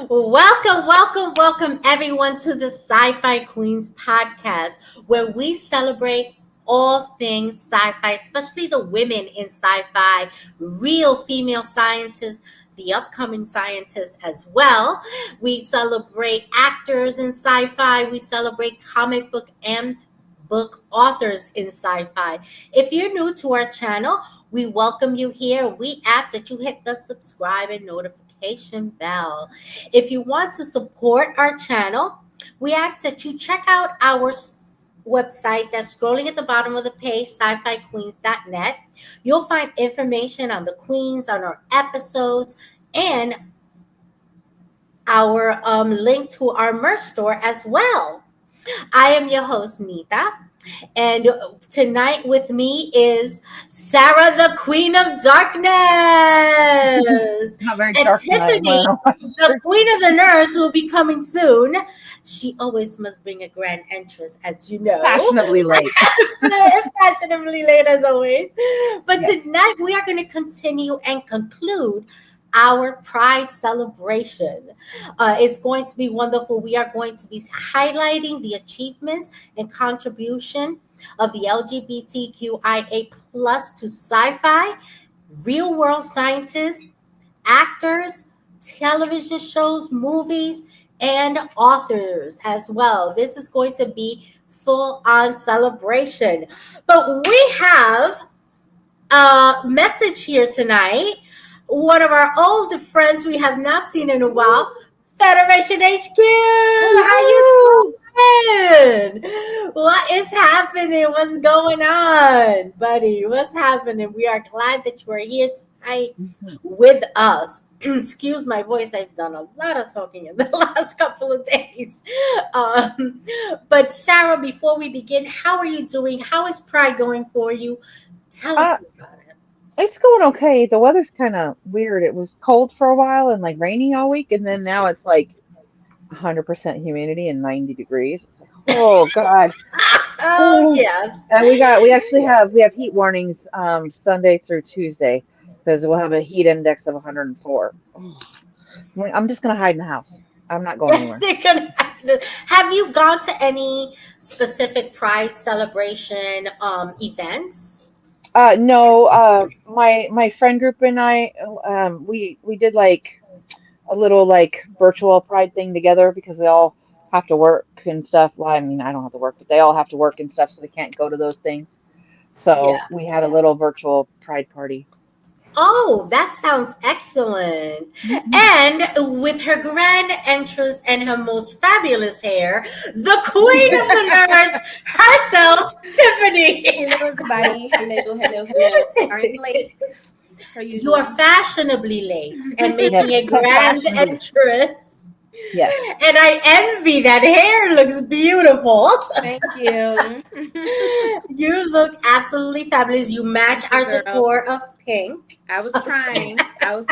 Welcome, everyone to the Sci-Fi Queens podcast, where we celebrate all things sci-fi, especially the women in sci-fi, real female scientists, the upcoming scientists as well. We celebrate actors in sci-fi. We celebrate comic book and book authors in sci-fi. If you're new to our channel, we welcome you here. We ask that you hit the subscribe and notification bell. If you want to support our channel, we ask that you check out our website that's scrolling at the bottom of the page, sci-fi queens.net. You'll find information on the queens, on our episodes, and our link to our merch store as well. I am your host, Nita. And tonight with me is Sarah, the Queen of Darkness. Not very And dark tonight. Tiffany, the Queen of the Nerds, will be coming soon. She always must bring a grand entrance, as you know. Fashionably late. Fashionably late, as always. But Yeah. tonight we are going to continue and conclude our Pride celebration. It's going to be wonderful. We are going to be highlighting the achievements and contribution of the LGBTQIA plus to sci-fi, real world scientists, actors, television shows, movies, and authors as well. This is going to be full on celebration. But we have a message here tonight. One of our old friends we have not seen in a while, Federation HQ. How you Woo! doing? What is happening? What's going on, buddy? What's happening? We are glad that you are here tonight Mhm. with us. Excuse my voice. I've done a lot of talking in the last couple of days. Um, but Sarah, before we begin, how are you doing? How is Pride going for you? Tell us Uh, about it. it's going okay. The weather's kind of weird. It was cold for a while and like rainy all week, and then now it's like 100% humidity and 90 degrees. It's like, oh God. Oh Oh. yes. And we have heat warnings Sunday through Tuesday because we'll have a heat index of 104. Oh, I'm just gonna hide in the house. I'm not going anywhere. They're gonna have you gone to any specific Pride celebration events? No, my friend group and I, we did like a little like virtual pride thing together because we all have to work and stuff. Well, I mean, I don't have to work, but they all have to work and stuff, so they can't go to those things. So Yeah. we had a little virtual pride party. Oh, that sounds excellent. Mhm. And with her grand entrance and her most fabulous hair, the queen of the nerds herself, Tiffany. Hello, everybody. Hello. Sorry I'm late, per You are usual. fashionably late and Yes, making a grand fashionably. entrance. Yes, And I envy that hair looks beautiful. Thank you. You look absolutely fabulous. You match Thank you, our girl. decor of pink. I was trying. I was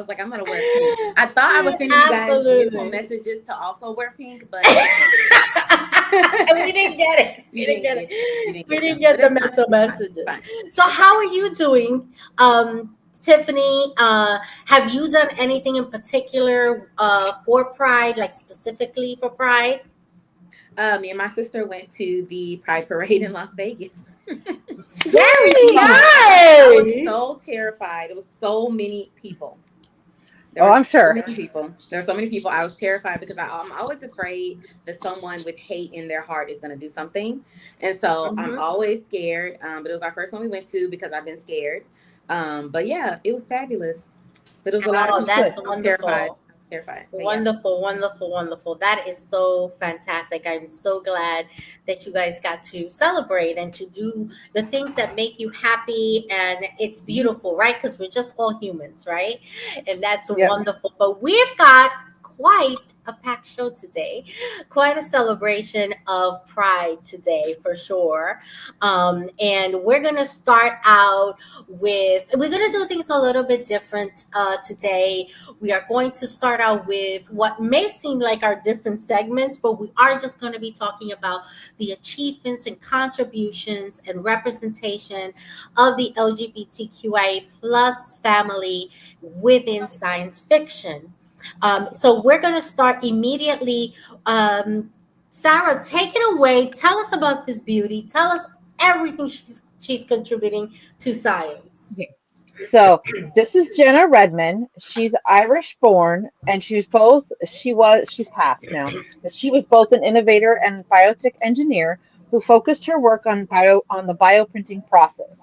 like, I'm gonna wear pink. I thought I was sending you guys mental Absolutely. messages to also wear pink, but you didn't get We didn't it. get it. We You didn't didn't get get you it. didn't We get didn't them. get But the it's fine. mental It's fine. messages. It's fine. So how are you doing, Tiffany? Have you done anything in particular for Pride, like specifically for Pride? Me and my sister went to the Pride Parade in Las Vegas. Very yay! I was nice. so terrified. It was so many people. There Oh, were I'm so sure. many people. There were so many people. I was terrified because I'm always afraid that someone with hate in their heart is going to do something. And so I'm Mhm. always scared. But it was our first one we went to because I've been scared. But yeah, it was fabulous. But it was a lot of Oh, That's people. good. that's I was terrified. wonderful. Terrified. But yeah. Wonderful, wonderful, wonderful. That is so fantastic. I'm so glad that you guys got to celebrate and to do the things that make you happy. And it's Mhm. beautiful, right? Because we're just all humans, right? And that's Yep. wonderful. But we've got quite a packed show today, quite a celebration of Pride today for sure. And we're going to start out we're going to do things a little bit different today. We are going to start out with what may seem like our different segments, but we are just going to be talking about the achievements and contributions and representation of the LGBTQIA plus family within science fiction. So we're going to start immediately. Sarah, take it away. Tell us about this beauty. Tell us everything she's contributing to science. Okay. So this is Jenna Redmond. She's Irish born, and she's passed now, but she was both an innovator and biotech engineer who focused her work on the bioprinting process.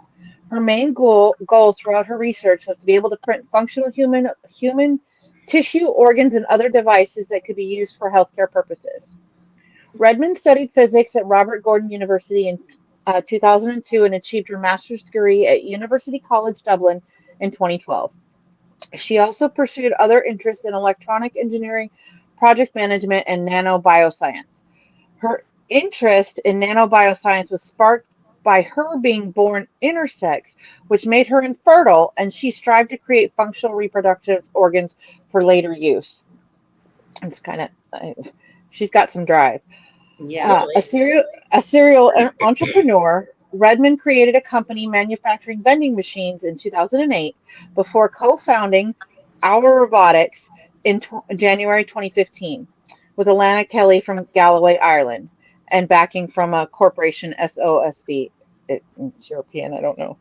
Her main goal throughout her research was to be able to print functional human tissue, organs, and other devices that could be used for healthcare purposes. Redmond studied physics at Robert Gordon University in 2002 and achieved her master's degree at University College Dublin in 2012. She also pursued other interests in electronic engineering, project management, and nanobioscience. Her interest in nanobioscience was sparked by her being born intersex, which made her infertile, and she strived to create functional reproductive organs for later use. It's kind of, she's got some drive. Yeah. Uh, a Really? serial a serial entrepreneur, Redmond created a company manufacturing vending machines in 2008 before co-founding Our Robotics in January 2015 with Alana Kelly from Galloway, Ireland, and backing from a corporation SOSB. It's European, I don't know.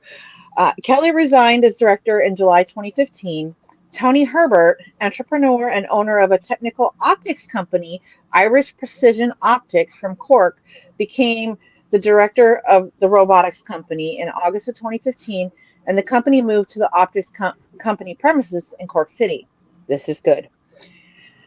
Kelly resigned as director in July 2015. Tony Herbert, entrepreneur and owner of a technical optics company, Iris Precision Optics from Cork, became the director of the robotics company in August of 2015, and the company moved to the optics company premises in Cork City. This is good.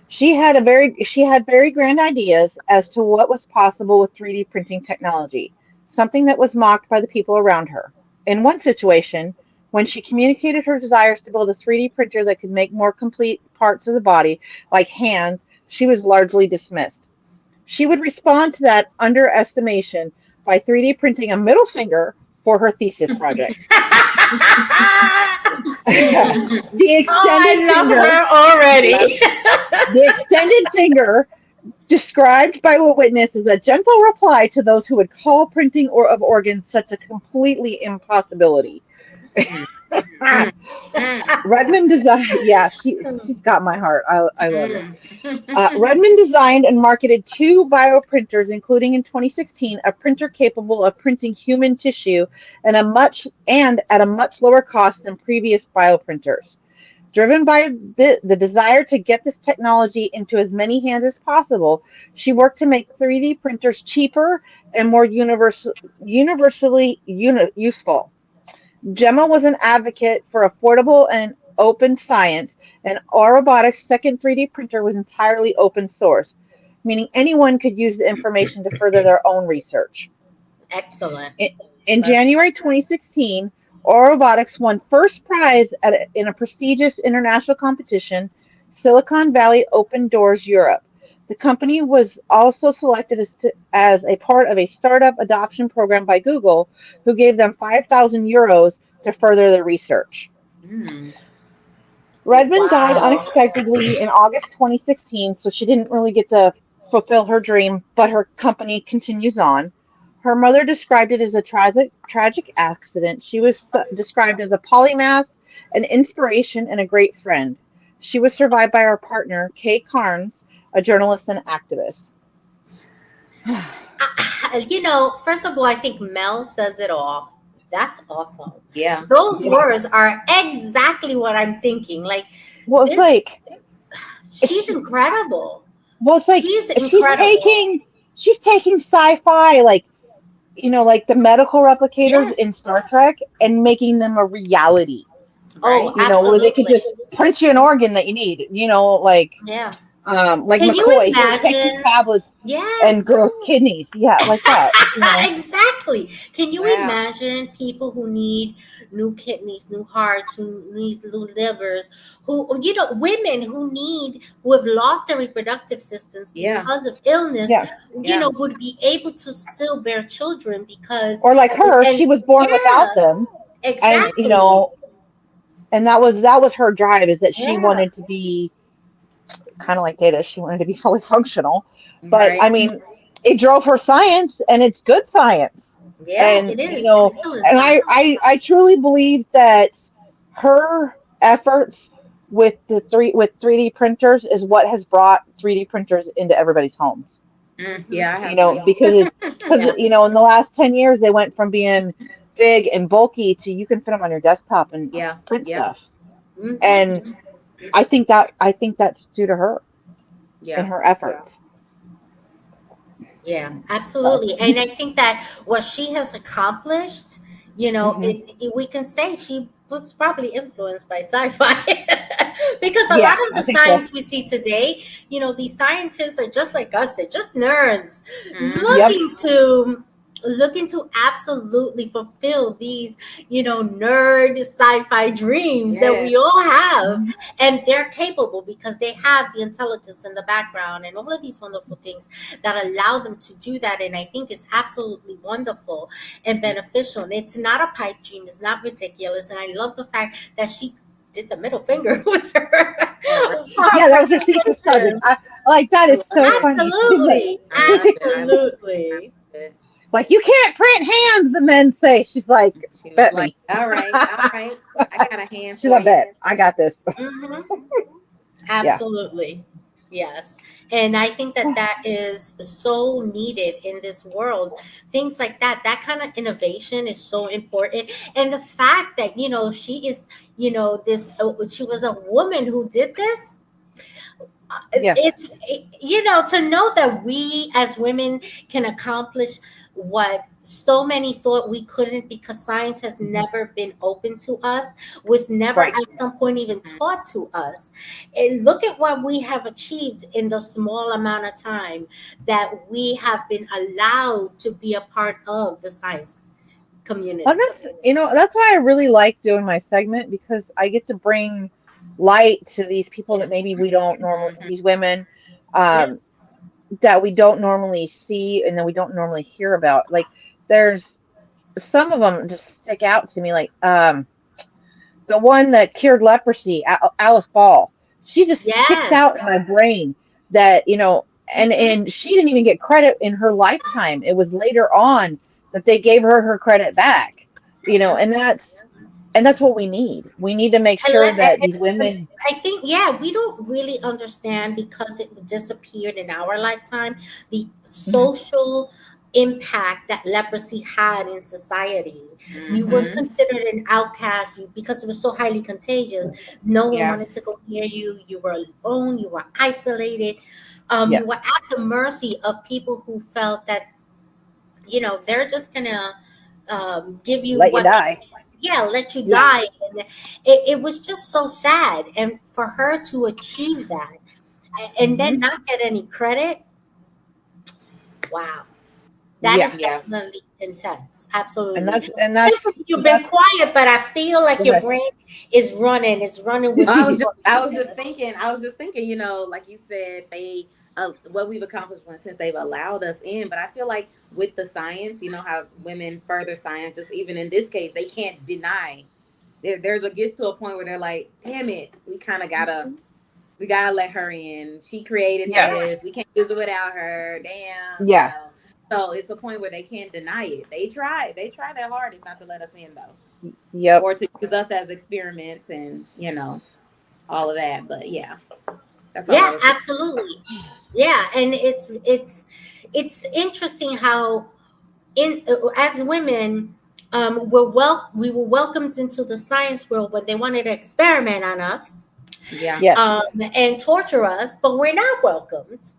She had very grand ideas as to what was possible with 3D printing technology, something that was mocked by the people around her. In one situation, when she communicated her desires to build a 3D printer that could make more complete parts of the body, like hands, she was largely dismissed. She would respond to that underestimation by 3D printing a middle finger for her thesis project. The Oh, extended I love finger, her Love already. the extended finger described by a witness as a gentle reply to those who would call printing of organs such a completely impossibility. it. Mm, mm, Redmond designed, yeah, she's got my heart. I love her. mm. Redmond designed and marketed two bioprinters, including in 2016 a printer capable of printing human tissue and at a much lower cost than previous bioprinters. Driven by the desire to get this technology into as many hands as possible, she worked to make 3D printers cheaper and more universally useful. Gemma was an advocate for affordable and open science, and our robotics' second 3D printer was entirely open source, meaning anyone could use the information to further their own research. Excellent. In, in Love January 2016, Aura Robotics won first prize in a prestigious international competition, Silicon Valley Open Doors Europe. The company was also selected as a part of a startup adoption program by Google, who gave them 5,000 euros to further their research. Mm. Redmond died Wow. unexpectedly in August 2016, so she didn't really get to fulfill her dream, but her company continues on. Her mother described it as a tragic accident. She was described as a polymath, an inspiration, and a great friend. She was survived by her partner, Kay Carnes, a journalist and activist. First of all, I think Mel says it all. That's awesome. Yeah. Those Yeah. words are exactly what I'm thinking. Like Well, it's this, like she's incredible. well, it's like She's she's incredible. taking she's taking sci-fi, like like the medical replicators in Yes. Star Trek, and making them a reality. Oh, Right. Where they could absolutely. just punch you an organ that you need. Yeah. Like Can you McCoy, here, take these imagine? tablets and Yes. grow kidneys. Yeah, like that. Exactly. Can you Wow. imagine people who need new kidneys, new hearts, who need new livers, women who have lost their reproductive systems Yeah. because of illness, Yeah. Yeah. would be able to still bear children because, Or like her, and she was born without yeah, them, and exactly. and that was her drive, is that she Yeah. wanted to be kind of like Data. She wanted to be fully functional, but Right. I mean, it drove her science, and it's good science. Yeah, And it is. Excellent and I science. I I truly believe that her efforts with 3D printers is what has brought 3D printers into everybody's homes. Yeah, I You have know, one. because Yeah. in the last 10 years they went from being big and bulky to you can fit them on your desktop and Yeah. print Yep. stuff. And Hmm. I think that's due to her Yeah. and her efforts. Yeah, So, absolutely. And I think that what she has accomplished, hmm we can say she was probably influenced by sci-fi because a lot yeah, of I the think so. science we see today, these scientists are just like us. They're just nerds Hmm. Yep. looking to absolutely fulfill these, nerd sci-fi dreams that Yeah. we all have. Mhm. And they're capable because they have the intelligence in the background and all of these wonderful things that allow them to do that. And I think it's absolutely wonderful and beneficial. And it's not a pipe dream, it's not ridiculous. And I love the fact that she did the middle finger with her Oh, right. for her Yeah, that was her thesis project. presentation. Like that I is love so it. funny. She's like, Absolutely. I love it. I love Absolutely. it. like you can't print hands, the men say. She's like, She was bet like, me. all right, all right. I got a hand She's for like, you. bet I got this. Hmm. Yeah. Absolutely. Yes. And I think that that is so needed in this world. Things like that kind of innovation is so important. And the fact that, she is, she was a woman who did this, Yeah. to know that we as women can accomplish what so many thought we couldn't because science has Mhm. never been open to us, was never Right. at some point even taught to us. And look at what we have achieved in the small amount of time that we have been allowed to be a part of the science Well, community. that's why I really like doing my segment because I get to bring light to these people Yeah. that maybe we don't normally, Hmm. these women, Yeah. um, that we don't normally see and that we don't normally hear about. Like, there's some of them just stick out to me, like, the one that cured leprosy, Alice Ball. She just sticks out Yes. in my brain that, Hmm. and she didn't even get credit in her lifetime. It was later on that they gave her credit back, Yeah. and that's what we need. We need to make And, sure let, that these and women, I think, yeah, we don't really understand because it disappeared in our lifetime, the Mhm. social impact that leprosy had in society. You were Hmm. considered an outcast because it was so highly contagious. No one Yeah, wanted to go near you. You were alone. You were isolated. yeah, You were at the mercy of people who felt that, they're just gonna give you let you what they die. can. Yeah, let you Yeah. die. And it was just so sad. And for her to achieve that and then hmm not get any credit, wow. That Yeah. is Yeah. definitely intense. And Absolutely. that's Tiffany, you've been quiet, but I feel like go your ahead. brain is running. It's running with I some was just, thoughts. I was just thinking, like you said, what we've accomplished since they've allowed us in. But I feel like with the science, how women further science, just even in this case, they can't deny. There's a gets to a point where they're like, damn it, we gotta let her in. She created Yeah. this. We can't use it without her. Damn. Yeah. So it's a point where they can't deny it. They try their hardest not to let us in though, Yep. or to use us as experiments and all of that. But yeah, that's all I Yeah, was saying. absolutely. Yeah, and it's interesting how in as women, we were welcomed into the science world when they wanted to experiment on us, Yeah. Yes. and torture us, but we're not welcomed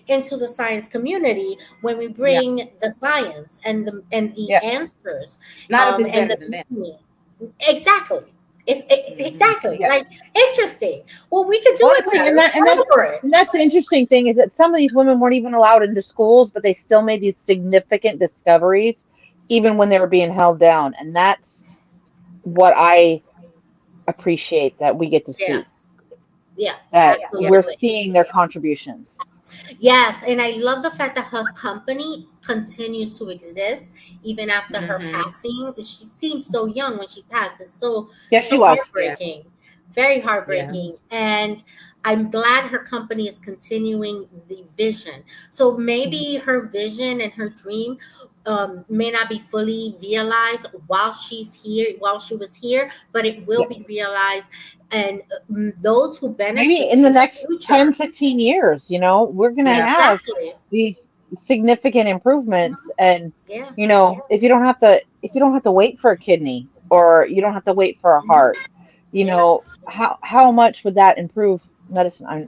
into the science community when we Yeah. bring the science and the Yeah. answers, Not if it's and better the than them. meaning. Exactly. Hmm. Exactly Yeah. like interesting. Well, we could do Well, it actually, better. and that and Go that's for it. and that's the interesting thing is that some of these women weren't even allowed into schools, but they still made these significant discoveries, even when they were being held down. And that's what I appreciate that we get to Yeah. see, Yeah. that Yeah. we're Absolutely. seeing their contributions. Yes, and I love the fact that her company continues to exist even after her Hmm. passing. She seemed so young when she passed. It's so Yes, she so was. Yeah. heartbreaking, very Yeah. heartbreaking. And I'm glad her company is continuing the vision. So Mhm. maybe her vision and her dream may not be fully realized while she's here, while she was here, but it will Yeah. be realized. And those who Maybe benefit in the in the next future, 10, 15 years, we're going to Yeah. have exactly. these significant improvements. And, Yeah. if you don't have to wait for a kidney or you don't have to wait for a heart, Yeah. how much would that improve medicine?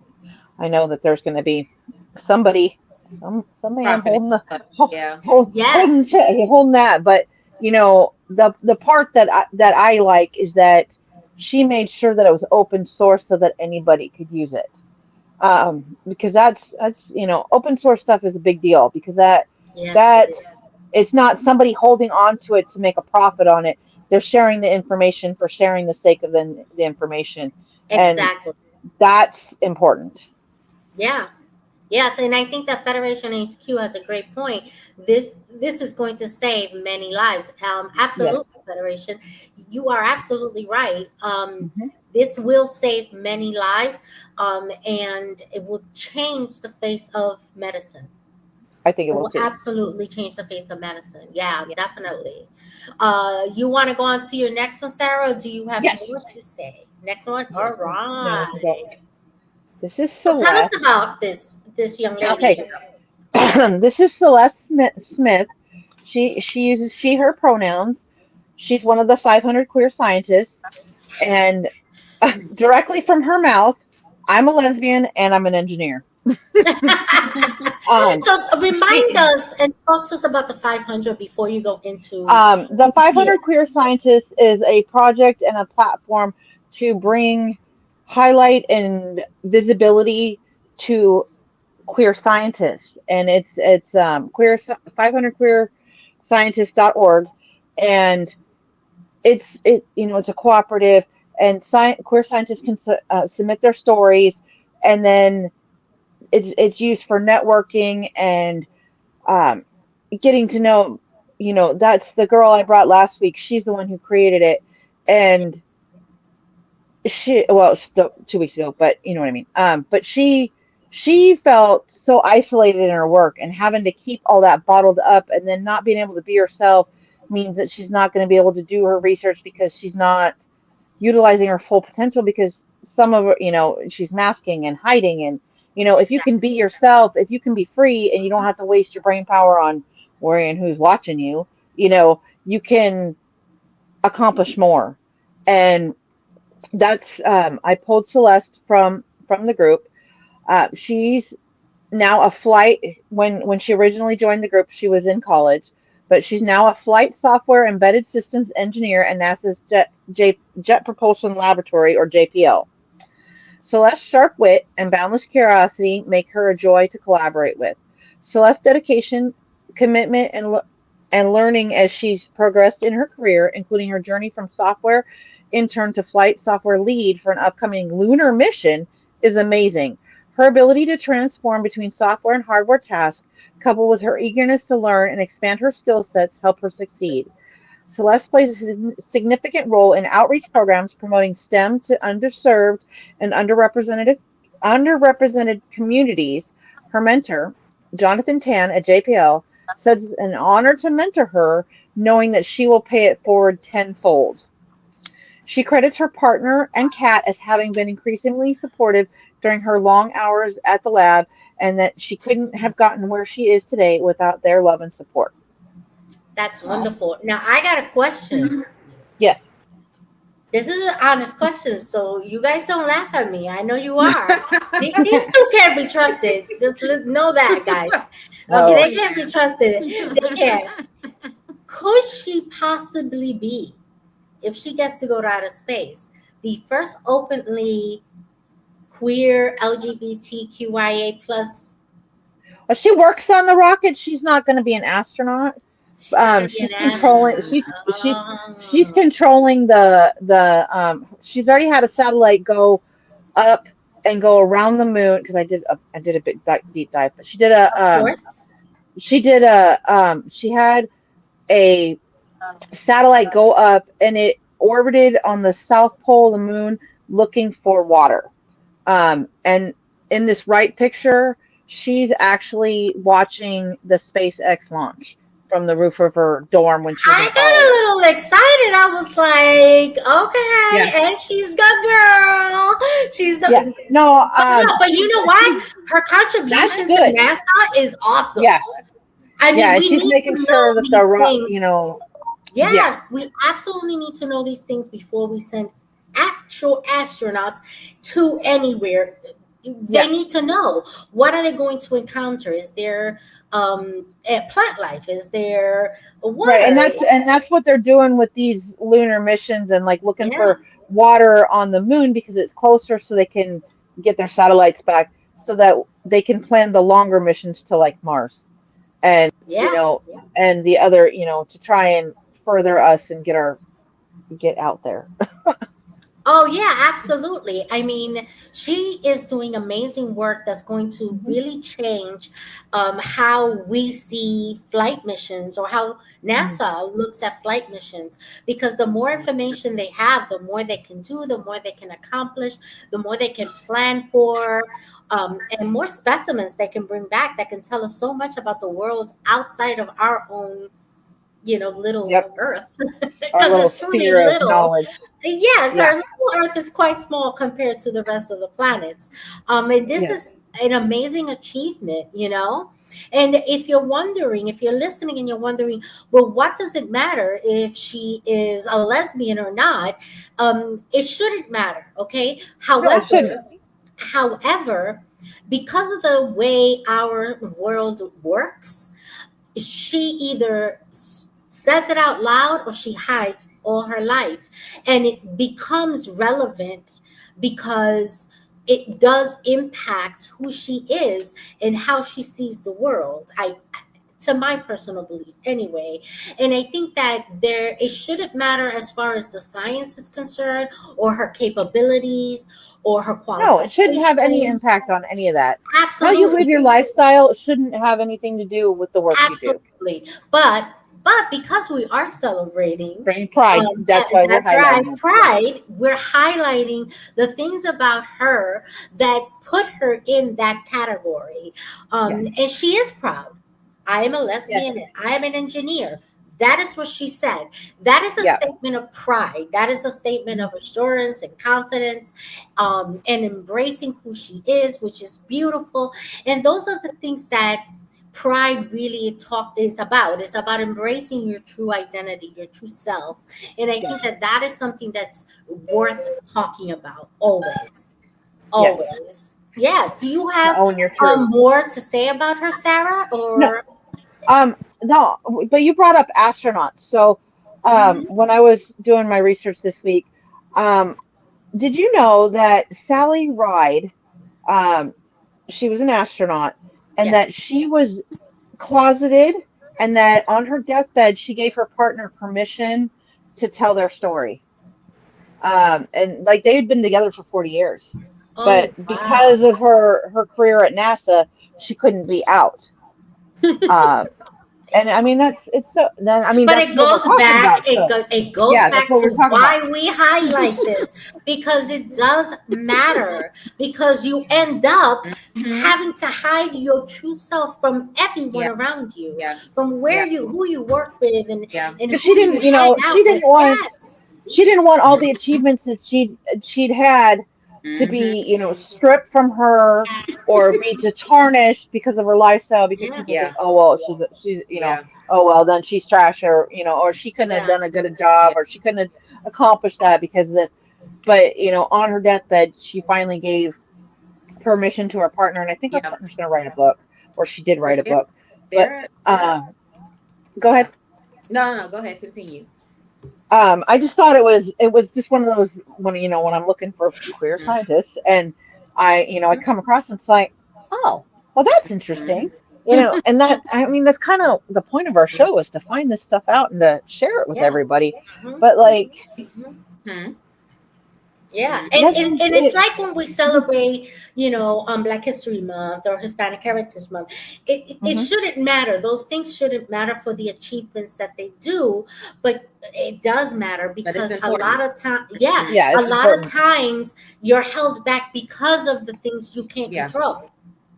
I know that there's going to be somebody, some man Profiting. holding the But yeah. Yes. holding that, but the part that I like is that she made sure that it was open source so that anybody could use it. Because that's open source stuff is a big deal because Yes, it that's is. it's not somebody holding on to it to make a profit on it. They're sharing the information for sharing the sake of the information, and Exactly. that's important. Yeah. Yes, and I think that Federation HQ has a great point. This is going to save many lives. Yes. Absolutely, Federation, you are absolutely right. Hmm. This will save many lives, and it will change the face of medicine. I think it It will will too. absolutely change the face of medicine. Yeah, Yeah. definitely. You want to go on to your next one, Sarah, or do you have Yes. more to say? Next one? All No, go. right. This is So tell us Celeste. about this young lady. Okay. This is Celeste Smith. She uses she her pronouns. She's one of the 500 queer scientists, and directly from her mouth, I'm a lesbian and I'm an engineer. Um, So remind she us and talk to us about the 500 before you go into the each year. 500 queer scientists is a project and a platform to bring highlight and visibility to queer scientists, and it's queer 500 queer scientists.org, and it's a cooperative, and queer scientists can submit their stories, and then it's used for networking and um, getting to know. That's the girl I brought last week. She's the one who created it, and well, 2 weeks ago, but you know what I mean. But she felt so isolated in her work, and having to keep all that bottled up and then not being able to be herself means that she's not going to be able to do her research because she's not utilizing her full potential, because some of her, she's masking and hiding. And if you can Exactly. be yourself, if you can be free and you don't have to waste your brain power on worrying who's watching you, you can accomplish more. And that's I pulled Celeste from the group. She's now a flight when she originally joined the group, she was in college, but she's now a flight software embedded systems engineer at NASA's Jet Propulsion Laboratory, or JPL. Celeste's sharp wit and boundless curiosity make her a joy to collaborate with. Celeste's dedication, commitment, and learning as she's progressed in her career, including her journey from software intern to flight software lead for an upcoming lunar mission, is amazing. Her ability to transform between software and hardware tasks, coupled with her eagerness to learn and expand her skill sets, help her succeed. Celeste plays a significant role in outreach programs promoting STEM to underserved and underrepresented communities. Her mentor, Jonathan Tan at JPL, says it's an honor to mentor her, knowing that she will pay it forward tenfold. She credits her partner and Kat as having been increasingly supportive during her long hours at the lab, and that she couldn't have gotten where she is today without their love and support. That's wonderful. Now I got a question. Yes. This is an honest question, so you guys don't laugh at me. I know you are. These two can't be trusted. Just know that, guys. Okay, Oh. they can't be trusted. They can't. Could she possibly be, if she gets to go to outer space, the first openly queer LGBTQIA plus? Well, she works on the rocket. She's not going to be an astronaut. She's not going to be She's an controlling. astronaut. She's controlling the. She's already had a satellite go up and go around the moon, because I did a big deep dive. But Of course. she had a satellite go up, and it orbited on the south pole of the moon looking for water. And in this right picture, she's actually watching the SpaceX launch from the roof of her dorm when she was in I got a college. little excited. I was like, Yeah, okay, and she's the girl. She's yeah. the No, no, but you know what? Her that's contribution to good. NASA is awesome. Yeah, I yeah. mean, And we she's need making to know sure that these things. yeah, Yes, we absolutely need to know these things before we send actual astronauts to anywhere. They yeah. need to know what are they going to encounter. Is there plant life? Is there Right, water? and that's what they're doing with these lunar missions and like looking Yeah, for water on the moon because it's closer so they can get their satellites back so that they can plan the longer missions to like Mars and yeah. and the other, to try and further us and get out there. Oh, yeah, absolutely. I mean, she is doing amazing work that's going to Mhm, really change how we see flight missions or how mhm, NASA looks at flight missions. Because the more mhm. information they have, the more they can do, the more they can accomplish, the more they can plan for, and more specimens they can bring back that can tell us so much about the world outside of our own, little Yep, Earth, our because little it's truly sphere of little. knowledge. Yes, Yeah, our little Earth is quite small compared to the rest of the planets. And this yeah. is an amazing achievement. And if you're wondering, if you're listening and you're wondering, well, what does it matter if she is a lesbian or not? It shouldn't matter, okay? No, it shouldn't. However, because of the way our world works, she either says it out loud or she hides all her life, and it becomes relevant because it does impact who she is and how she sees the world. I To my personal belief anyway. And I think that it shouldn't matter as far as the science is concerned, or her capabilities, or her No, it shouldn't have any qualifications. impact on any of that. How you live Absolutely. your lifestyle shouldn't have anything to do with the work you do. Absolutely. But because we are celebrating, Bring pride. That's why we're that's right, highlighting it. Yeah. pride, we're highlighting the things about her that put her in that category. Yes. And she is proud. I am a Yes. lesbian and I am an engineer. That is what she said. That is a Yeah. statement of pride. That is a statement Mhm. of assurance and confidence, and embracing who she is, which is beautiful. And those are the things that pride really talk is about. It's about embracing your true identity, your true self. And I Yeah. think that that is something that's worth talking about always. Yes. Always. Yes. Do you To have own your truth. more to say about her, Sarah? No. Or No. But you brought up astronauts. So, Mhm. when I was doing my research this week, um, did you know that Sally Ride, um, she was an astronaut, and that Yes. she was closeted, and that on her deathbed she gave her partner permission to tell their story. And like they had been together for 40 years, but Oh, because wow. of her career at NASA, she couldn't be out. Um, and I mean it's so then I mean But that's it what we're goes talking back. about. So It goes yeah, that's back what to we're talking about. why we highlight this, because it does matter. Because you end up Hmm. having to hide your true self from everyone Yeah, around you, yeah, from yeah, who you work with, yeah, and Because she who you didn't, hang out with. Yes. she didn't want all the achievements that she'd had to hmm, be, stripped from her or be to tarnished because of her lifestyle because Yeah. people think, yeah, oh well, yeah, oh well, then she's trash or or she couldn't have Yeah. done a good job yeah, or she couldn't have accomplished that because of this. But, on her deathbed, she finally gave permission to her partner, and I think her yeah. partner's going to write a book, or she did Well, write a there, book. But there. go ahead. No, no, no. Go ahead. Continue. I just thought it was just one of those when when I'm looking for queer Hmm. scientists and I come across and it's like, oh, well that's Hmm. interesting. And that I mean that's kind of the point of our Yeah. show is to find this stuff out and to share it with Yeah. everybody. Mhm. But like Mhm. Hmm. Yeah, Mhm. and it's like when we celebrate, Black History Month or Hispanic Heritage Month. It Hmm. shouldn't matter. Those things shouldn't matter for the achievements that they do, but it does matter But it's because a lot important. of time, yeah, Mhm. Yeah, a it's lot of important. times you're held back because of the things you can't Yeah. control.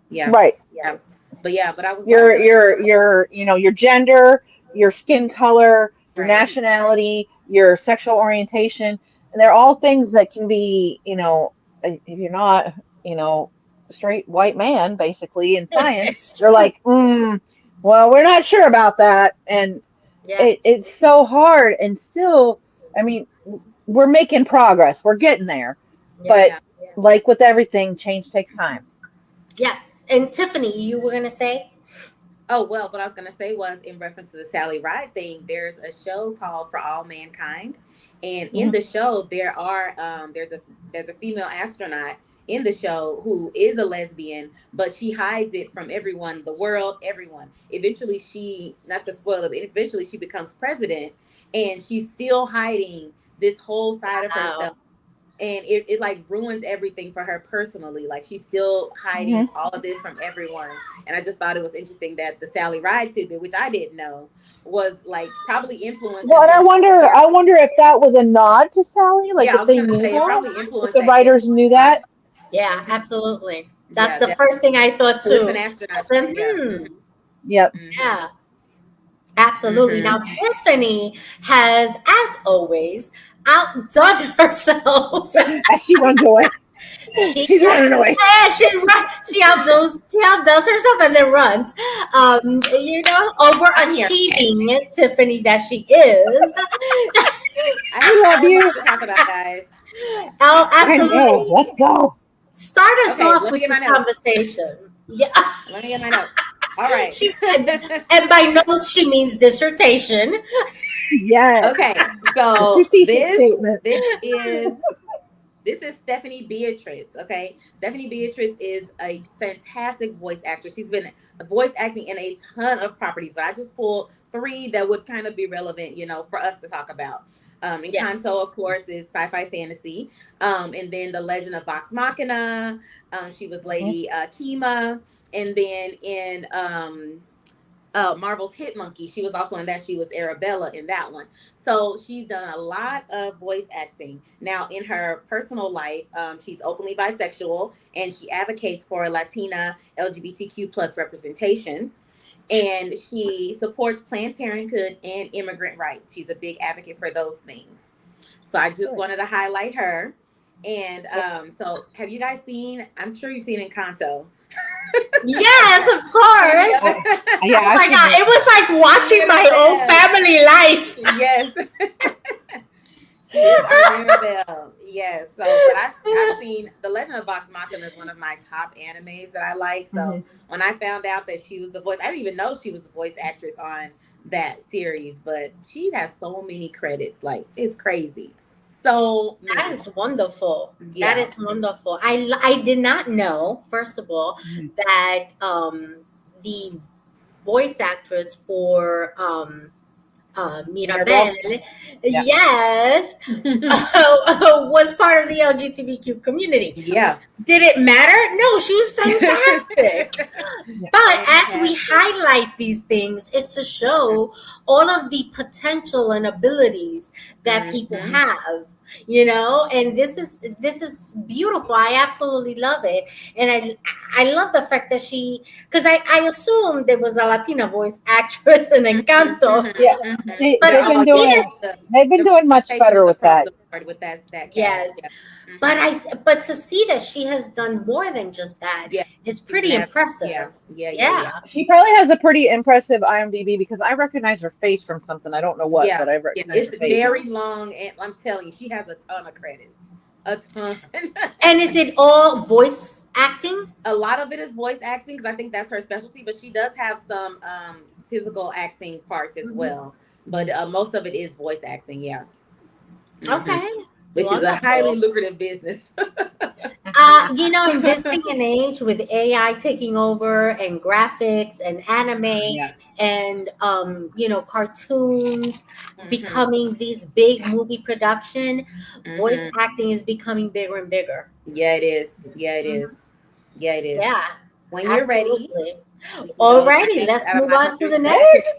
Yeah. Right. Yeah. But yeah, but I was what I was Your gonna your your you know your gender, your skin color, your right. nationality, your sexual orientation, and they're all things that can be, if you're not, you know, straight white man, basically in science, It's they're true. like, well, we're not sure about that, and Yeah, it's so hard, and still, I mean, we're making progress, we're getting there, yeah, but Yeah. like with everything, change takes time. yes. And Tiffany, you were gonna say, Oh well, what I was gonna say was in reference to the Sally Ride thing. There's a show called For All Mankind, and in Hmm. the show there's a female astronaut in the show who is a lesbian, but she hides it from everyone, the world, everyone. Eventually, she not to spoil it, but eventually she becomes president, and she's still hiding this whole side of herself, wow, and it like ruins everything for her personally. Like she's still hiding Hmm. all of this from everyone. And I just thought it was interesting that the Sally Ride tidbit, which I didn't know, was like probably influenced Well, them and to I make wonder, their I wonder if that was a nod to Sally, like yeah, I if was they gonna knew say it that, probably if influenced the that. Yeah, writers knew not that. yeah, absolutely. That's yeah, the that first thing I thought who is an too. I astronaut. said, Yeah. Mm-hmm. Yep. yeah, absolutely. Now, Mm-hmm. Okay. Tiffany has, as always, outdone herself. As she runs away, she, she's running away. she outdoes herself and then runs. I'm here. Overachieving Tiffany that she is. I have We love so much you. to talk about, guys. Oh, I know. absolutely. Let's go. Start us Okay, off let me with get my this notes. conversation. Yeah. Let me get my notes. All right. She said, and by notes she means dissertation. Yes. Okay, The so 56 statement. this is Stephanie Beatriz. Okay, Stephanie Beatriz is a fantastic voice actress. She's been voice acting in a ton of properties, but I just pulled three that would kind of be relevant, for us to talk about. Yes. Encanto, of course, is sci-fi fantasy. And then The Legend of Vox Machina. She was Hmm. Lady Kima, and then in Marvel's Hit Monkey. She was also in that. She was Arabella in that one. So she's done a lot of voice acting. Now, in her personal life, she's openly bisexual and she advocates for Latina LGBTQ plus representation. And she supports Planned Parenthood and immigrant rights. She's a big advocate for those things. So I just Good. wanted to highlight her. And Yep. so have you guys seen? I'm sure you've seen Encanto. Yes, of Any course. of I, it? yeah, Oh I've my seen God. it. It was like watching my own Mirabelle. family life. Yes. She is our Mirabelle. Yes. So, but I've seen The Legend of Vox Machina is one of my top animes that I like. So Hmm. when I found out that she was the voice, I didn't even know she was a voice actress on that series. But she has so many credits, like it's crazy, so That many. is wonderful. That Yeah. is wonderful. I did not know, first of all, Hmm. that the voice actress for Mirabelle, Mirabelle. Yeah. yes, was part of the LGBTQ community. Yeah. Did it matter? No, she was fantastic. Yeah. But as we Fantastic. highlight these things, it's to show all of the potential and abilities that people Hmm. have, and this is beautiful. I absolutely love it. And I love the fact that because I assumed there was a Latina voice actress in Encanto, Yeah. but Yeah. to Oh, see yeah. that, They've been The doing much representation better is with across that. the board with that cast. yes, Yeah. but Hmm. but to see that she has done more than just that Yeah. is She's an pretty yeah. impressive. Yeah. Yeah. Yeah. Yeah. She probably has a pretty impressive IMDb because I recognize her face from something. I don't know what, Yeah. but I Yeah. recognize her It's face. very long, and I'm telling you, she has a ton of credits. A ton. And is it all voice acting? A lot of it is voice acting because I think that's her specialty, but she does have some physical acting parts as Mhm. well. But most of it is voice acting. Yeah. Hmm. Okay. which is a highly Wonderful. lucrative business. In this day and age with AI taking over and graphics and anime Yeah. and cartoons Hmm. becoming these big movie production, voice Hmm. acting is becoming bigger and bigger. Yeah, it is. Yeah, it Mhm. is. Yeah, it is. Yeah, When you're ready, absolutely. we can go to my Alrighty, next let's out of move my on to the 100 next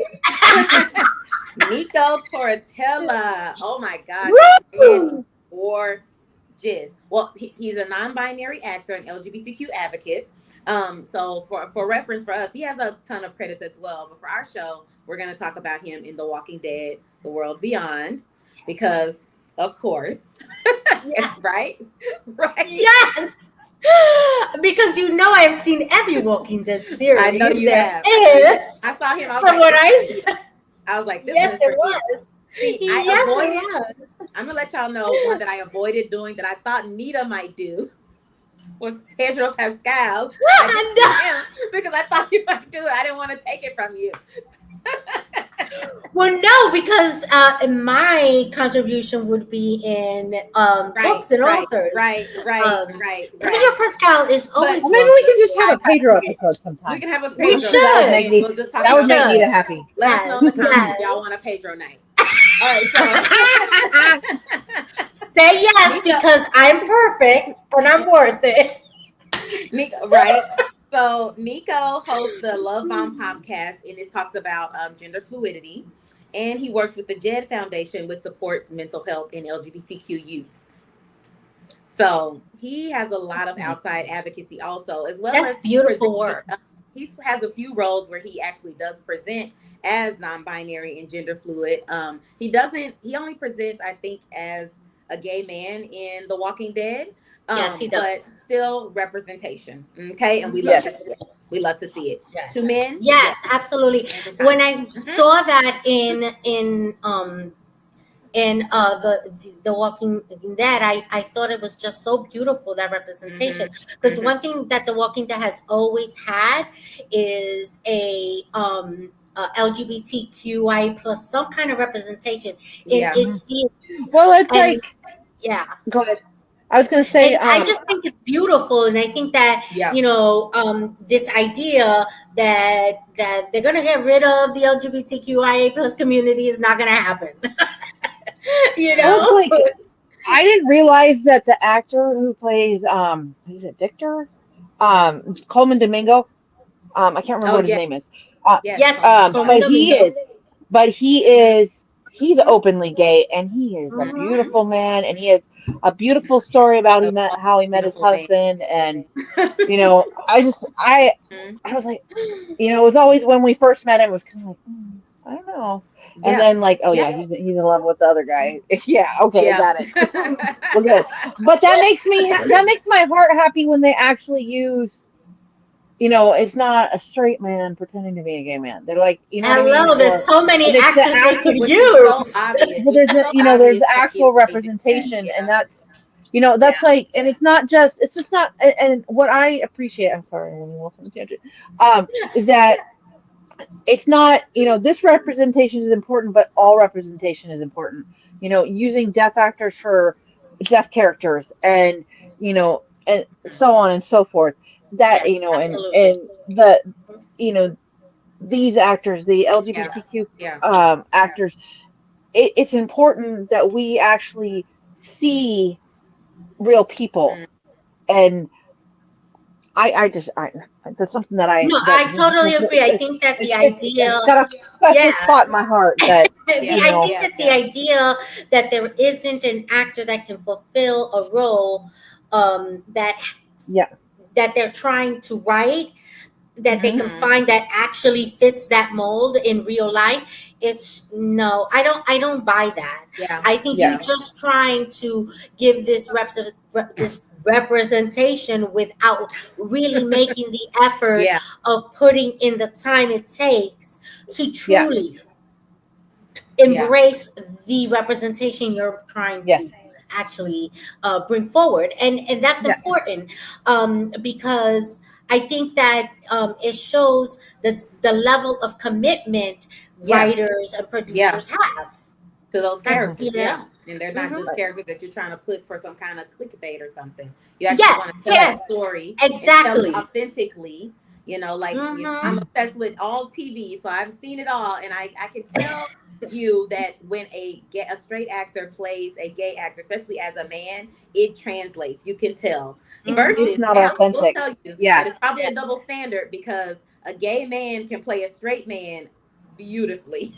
Next. Nico Tortella. Oh my God, this man is Woo! gorgeous. Well, he's a non-binary actor and LGBTQ advocate. So for reference for us, he has a ton of credits as well. But for our show, we're gonna talk about him in The Walking Dead: The World Beyond, because of course, Yeah. right, right. Yes. Because I have seen every Walking Dead I know series you there have. I know you have. is. I saw him. I was From like, what this is for I you. I was like, this one yes, is it for you. was. See, I Yes, it avoided. was. I'm gonna let y'all know one that I avoided doing that I thought Nita might do was Pedro Pascal. I didn't do No. him because I thought you might do it. I didn't want to take it from you. Well, no, because my contribution would be in Right, books and right, authors. right, right, right, Pedro right. Pascal is But always Well, maybe welcome we can in just have a Pedro sci-fi. episode we sometime. can have a We I'm Pedro sure that would night, make should. and me we'll just talk that We would make about should. Nita Pedro. happy. Let us know in Yes. the comments if y'all want a Yes. Pedro night. All right, so Say yes Nico, because I'm perfect and I'm worth it. Nico, right? So Nico hosts the Love Bomb podcast, and it talks about gender fluidity. And he works with the JED Foundation, which supports mental health in LGBTQ youth. So he has a lot of outside advocacy also, as well That's as he beautiful presents. work. He has a few roles where he actually does present as non-binary and gender fluid. He doesn't. He only presents, I think, as a gay man in The Walking Dead. Yes, he But does. still representation. Okay, and we love Mhm. to Yes. see it. We love to see it. Yes. Two men, Yes, yes, absolutely. When anytime. I Hmm. saw that in the Walking Dead, I thought it was just so beautiful, that representation. Hmm. Because Hmm. one thing that the Walking Dead has always had is a LGBTQI plus some kind of representation in Yeah, each Mhm. series. Well, it's And like yeah, go ahead. I was gonna say, and I just think it's beautiful, and I think that yeah, this idea that they're gonna get rid of the LGBTQIA plus community is not gonna happen. you well, it's know, mm, like I didn't realize that the actor who plays is it Victor? Coleman Domingo. I can't remember oh what his yes, name is. Uh, yes, yes, Coleman Domingo. Coleman but he Domingo. is, he's openly gay, and he is a Hmm. Hmm. beautiful man, and he has a beautiful story about A how he met his beautiful man. husband, and I just Mhm. I was like, it was always when we first met him, it was kind of like, I don't know, and Yeah, then like, oh yeah, yeah, he's in love with the other guy. Yeah, okay, yeah. got it. We're good. But that makes my heart happy when they actually use. It's not a straight man pretending to be a gay man. They're like, you know what I mean? Hello, there's so many It's the actors they actual, could Which is so use. obvious. but Which is so there's obvious to give actual they do that. representation, and Yeah, that's yeah. like, and it's just not, and what I appreciate, I'm sorry, I'm off on a tangent, is that it's not, this representation is important, but all representation is important. Using deaf actors for deaf characters, and so on and so forth. That, Yes, absolutely. and you know, these actors, the Yeah, LGBTQ yeah. actors, it's important that we actually see real people. Mm. And I that's something No, that I totally agree. I think that the idea, it's got a yeah, special spot in my heart that, Yeah, I think yeah, that the yeah. idea that there isn't an actor that can fulfill a role that yeah. they're trying to write, that they Hmm. can Hmm. find that actually fits that mold in real life. It's no, I don't buy that. Yeah, I think you're Yeah. yeah, just trying to give this representation without really making the effort yeah, of putting in the time it takes to Yeah. truly yeah, embrace the representation you're trying to Yes. actually bring forward, and that's Yeah. important, because I think that it shows that the level of commitment yeah, writers and yeah. producers have. To those That's Hmm. characters. Yeah, And they're not Mm-hmm. just Right. characters that you're trying to put for some kind of clickbait or something. You actually Yes, want to tell a yes, story and tell it exactly. authentically. You know, like I'm Mm-hmm. obsessed with all TV, so I've seen it all, and I can tell you that when a straight actor plays a gay actor, especially as a man, it translates. You can tell. It's Mm-hmm. just Versus not now, I will authentic. tell you that Yeah. it's probably Yeah. a double standard because a gay man can play a straight man beautifully.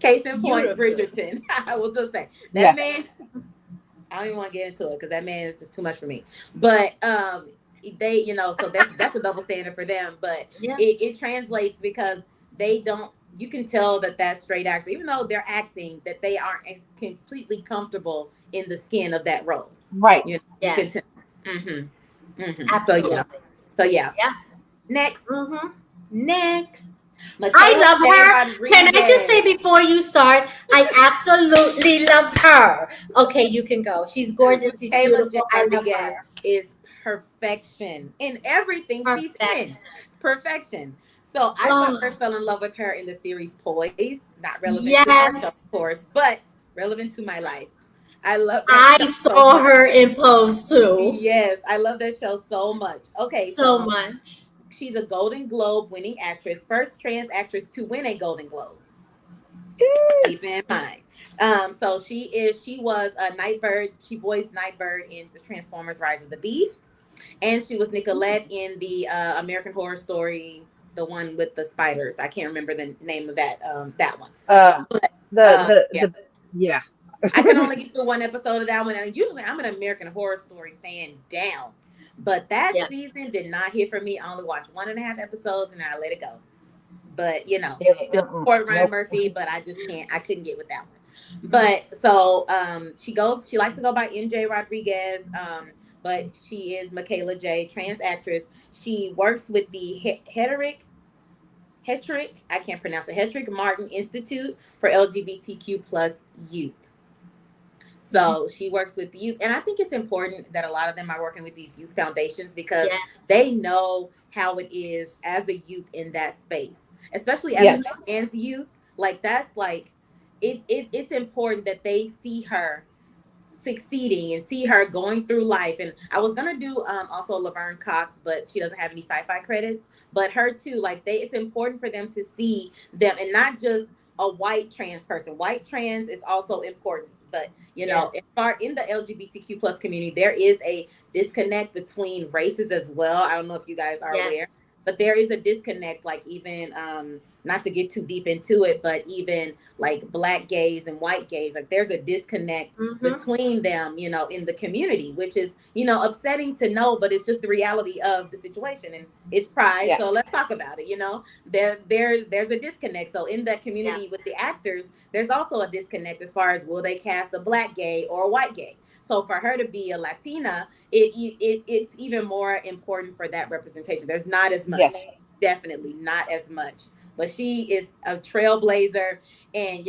Case in point, Beautifully. Bridgerton. I will just say that Yeah. man. I don't even want to get into it because that man is just too much for me. But they, so that's a double standard for them. But Yeah. it translates because they don't. You can tell that that straight actor, even though they're acting, that they aren't completely comfortable in the skin of that role. Right. You can tell. Yes. So yeah. Absolutely. So yeah. Yeah. Next, Mm-hmm. Next. I Michaela love J. her. Can I just say Rodriguez. before you start, I absolutely love her. Okay, you can go. She's gorgeous. She's Michaela J. beautiful. I love Rodriguez her. is perfection in everything she's in. Perfection. Perfection. So I Oh, first fell in love with her in the series Poise, not relevant to our show, yes. of course, but relevant to my life. I love that I show so saw much. her in Pose too. Yes, I love that show so much. Okay, So so much. she's a Golden Globe winning actress, first trans actress to win a Golden Globe. Keep in mind. So she was a Nightbird. She voiced Nightbird in the Transformers: Rise of the Beast, and she was Nicolette in the American Horror Story, the one with the spiders. I can't remember the name of that one, Uh, but yeah, the yeah. I can only get through one episode of that one. And usually, I'm an American Horror Story fan down, but that Yeah. season did not hit for me. I only watched 1.5 episodes and I let it go. But Yeah, still support Ryan nope. Murphy, but I just can't. I couldn't get with that one. But so she likes to go by NJ Rodriguez, but she is Michaela J, trans actress. She works with the Hetrick, I can't pronounce it, Hetrick Martin Institute for LGBTQ plus youth. So she works with youth, and I think it's important that a lot of them are working with these youth foundations because Yes. they know how it is as a youth in that space, especially as a Yes. trans youth. Like that's like it's important that they see her succeeding and see her going through life. And I was gonna do also Laverne Cox, but she doesn't have any sci-fi credits. But her too, like it's important for them to see them and not just a white trans person. White trans is also important, but Yes. as far in the LGBTQ plus community, there is a disconnect between races as well. I don't know if you guys are Yes. aware, but there is a disconnect. Like even not to get too deep into it, but even like black gays and white gays, like there's a disconnect Mm-hmm. between them, in the community, which is, upsetting to know, but it's just the reality of the situation and it's pride. Yeah. So let's talk about it. There's a disconnect. So in that Yeah. community with the actors, there's also a disconnect as far as will they cast a black gay or a white gay. So for her to be a Latina, it's even more important for that representation. There's not as much, Yes. definitely not as much, but she is a trailblazer. And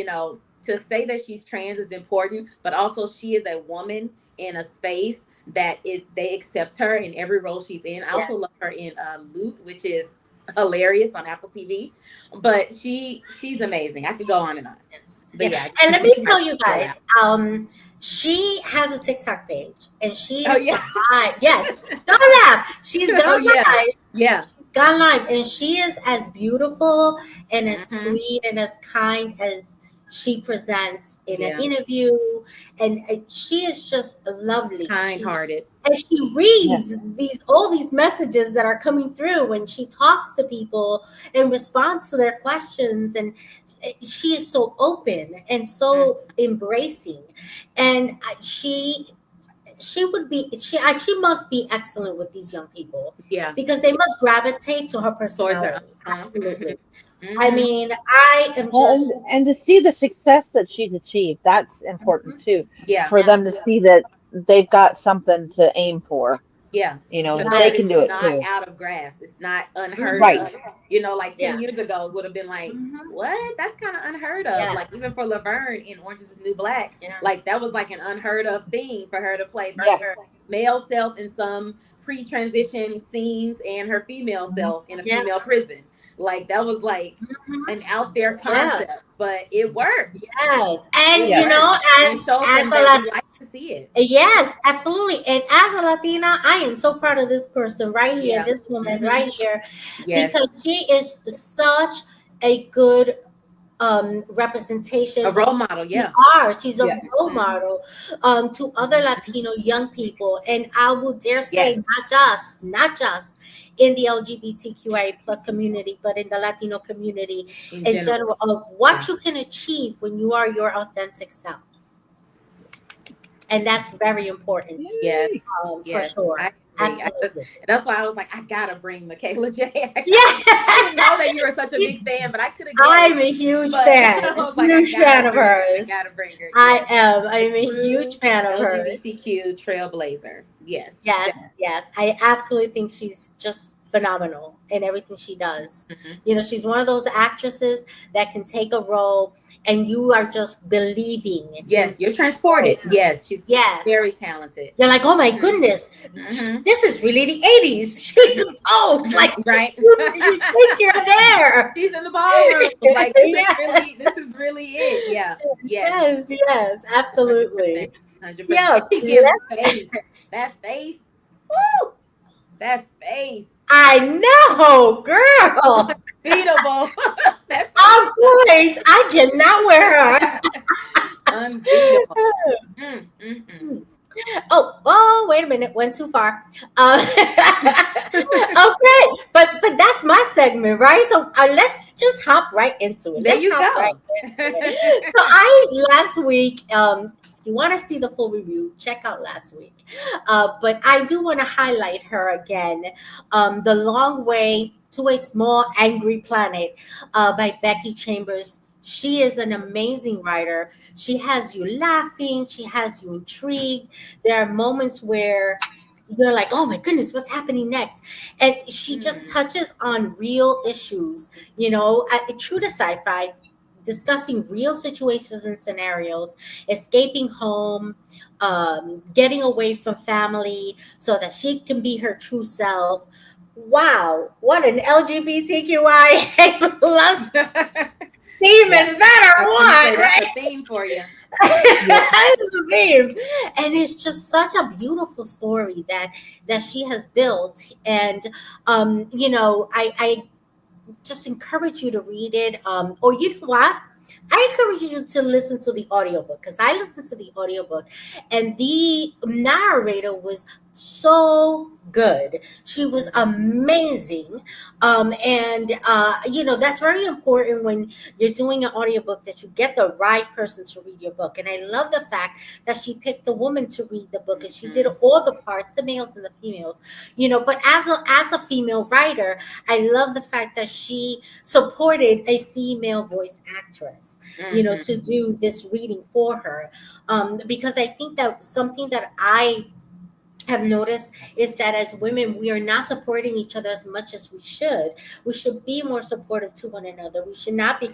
to say that she's trans is important, but also she is a woman in a space that is they accept her in every role she's in. I Yeah. also love her in Loot, which is hilarious on Apple TV. But she's amazing. I could go on and on. Yes. But Yeah. yeah, And just let me giving her tell you shout out. guys, she has a TikTok page and she Oh has yeah. gone live. Yes. Don't laugh. She's Oh gone yeah. live. Yeah. Gone live. And she is as beautiful and as Hmm. sweet and as kind as she presents in an Yeah. interview. And she is just lovely. Kind hearted. And she Yeah. reads all these messages that are coming through when she talks to people and responds to their questions. And she is so open and so embracing. And she would be she must be excellent with these young people Yeah. because they must gravitate to her Towards her. personality. Absolutely. I Hmm. mean, I am Well, just and to see the success that she's achieved, that's important Mhm. too. Yeah. For Yeah, them to see that they've got something to aim for, Yeah. To that know they that yes, can it's do it not too. out of grass. It's not unheard hmm, Right. of. Like 10 yeah, years ago it would have been like, hmm, what? That's kind of unheard of. yeah, Like even for Laverne in Orange is the New Black, yeah, like that was like an unheard of thing for her to play Yeah. her male self in some pre-transition scenes and her female Mhm. self in a yeah, female prison. Like that was like Mhm. an out there Yeah. concept, but it worked. Yes. It And Yes. worked. And it showed as them a that we like to see it. yes, absolutely. And as a Latina, I am so proud of this person right here, Yeah. this woman Hmm. right here, Yes. because she is such a good representation A of role model. who we Yeah. are. She's a Yeah. role Hmm. model to other Latino young people. And I will dare say, Yes. not just in the LGBTQIA plus community, but in the Latino community In in general. general, of Yeah. what you can achieve when you are your authentic self. And that's very important Yay. Yes. for Yes. I sure. agree. Absolutely. That's why I was like, I gotta bring Michaela J. I Yeah. didn't know that you were such a big She's- fan, but I could have I'm guessed. a huge But fan, I was like, huge fan of I hers. gotta bring her. I Yes. am. A I'm a huge true fan of hers. LGBTQ trailblazer. Yes. Yes, yes. I absolutely think she's just phenomenal in everything she does. Mhm. You know, she's one of those actresses that can take a role and you are just believing in Yes, you're her. transported. Yes, she's Yes. very talented. You're like, oh my Hmm. goodness, Hmm. this is really the 80s. She's supposed like Right. you think you're there. She's in the ballroom. Like this is Yeah. really, this is really it. Yeah. Yes. Yes, yes, 100%. absolutely. 100%. Yeah, And she gives face. That face. Woo! That face. I know, girl. Unbeatable. That face. On point. I cannot wear her. Unbeatable. Mm, mm, mm. Oh, wait a minute, went too far. Okay, but that's my segment, right? So let's just hop right into it. There Let's you hop right go. into it. So I last week, you want to see the full review? Check out last week. But I do want to highlight her again. The Long Way to a Small Angry Planet by Becky Chambers. She is an amazing writer. She has you laughing. She has you intrigued. There are moments where you're like, oh my goodness, what's happening next? And she just Mm, touches on real issues, true to sci fi, discussing real situations and scenarios, escaping home, getting away from family so that she can be her true self. Wow, what an LGBTQIA plus theme yeah. is that I or was gonna say what, that's right? a theme for you. Yep. It's the theme. And it's just such a beautiful story that she has built. And I just encourage you to read it. Or you know what? I encourage you to listen to the audiobook because I listened to the audiobook and the narrator was so good. She was Mhm. amazing. That's very important when you're doing an audiobook that you get the right person to read your book. And I love the fact that she picked a woman to read the book and she did Mhm. all the parts, the males and the females, but as a female writer, I love the fact that she supported a female voice actress, to Mhm. do this reading for her. Because I think that something that I have noticed is that as women, we are not supporting each other as much as we should. We should be more supportive to one another. We should not be